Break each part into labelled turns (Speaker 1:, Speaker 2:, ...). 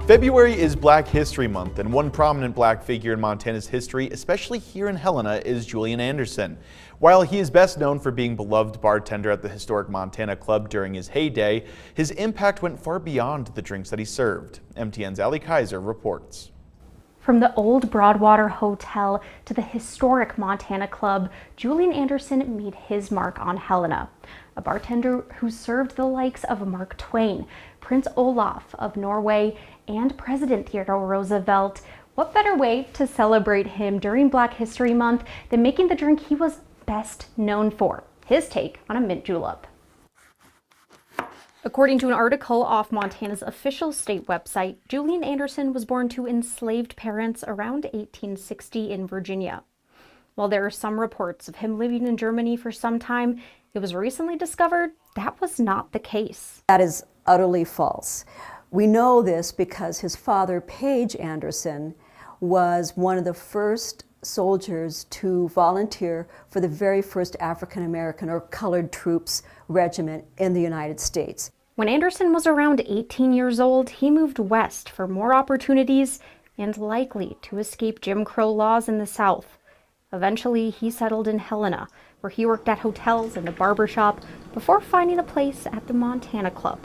Speaker 1: February is Black History Month, and one prominent black figure in Montana's history, especially here in Helena, is Julian Anderson. While he is best known for being beloved bartender at the historic Montana Club during his heyday, his impact went far beyond the drinks that he served. MTN's Ali Kaiser reports.
Speaker 2: From the old Broadwater Hotel to the historic Montana Club, Julian Anderson made his mark on Helena. A bartender who served the likes of Mark Twain, Prince Olaf of Norway, and President Theodore Roosevelt. What better way to celebrate him during Black History Month than making the drink he was best known for, his take on a mint julep. According to an article off Montana's official state website, Julian Anderson was born to enslaved parents around 1860 in Virginia. While there are some reports of him living in Germany for some time, it was recently discovered that was not the case.
Speaker 3: That is utterly false. We know this because his father, Page Anderson, was one of the first soldiers to volunteer for the very first African American or colored troops regiment in the United States.
Speaker 2: When Anderson was around 18 years old, he moved west for more opportunities and likely to escape Jim Crow laws in the South. Eventually, he settled in Helena, where he worked at hotels and a barber shop before finding a place at the Montana Club.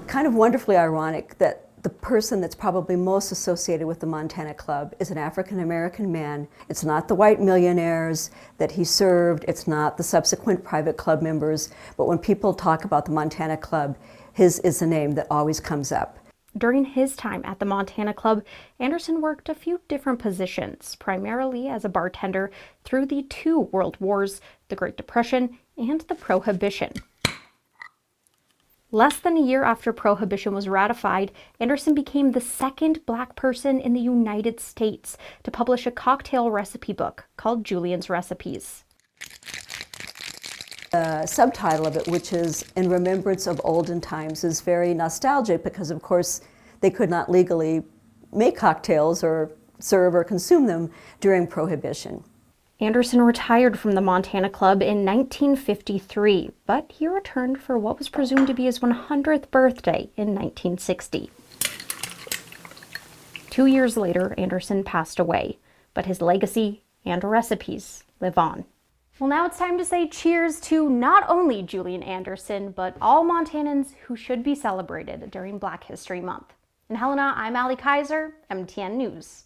Speaker 3: Kind of wonderfully ironic that the person that's probably most associated with the Montana Club is an African American man. It's not the white millionaires that he served, it's not the subsequent private club members, but when people talk about the Montana Club, his is the name that always comes up.
Speaker 2: During his time at the Montana Club, Anderson worked a few different positions, primarily as a bartender through the two World Wars, the Great Depression, and the Prohibition. Less than a year after Prohibition was ratified, Anderson became the second black person in the United States to publish a cocktail recipe book called Julian's Recipes.
Speaker 3: The subtitle of it, which is In Remembrance of Olden Times, is very nostalgic because, of course, they could not legally make cocktails or serve or consume them during Prohibition.
Speaker 2: Anderson retired from the Montana Club in 1953, but he returned for what was presumed to be his 100th birthday in 1960. 2 years later, Anderson passed away, but his legacy and recipes live on. Well, now it's time to say cheers to not only Julian Anderson, but all Montanans who should be celebrated during Black History Month. In Helena, I'm Ali Kaiser, MTN News.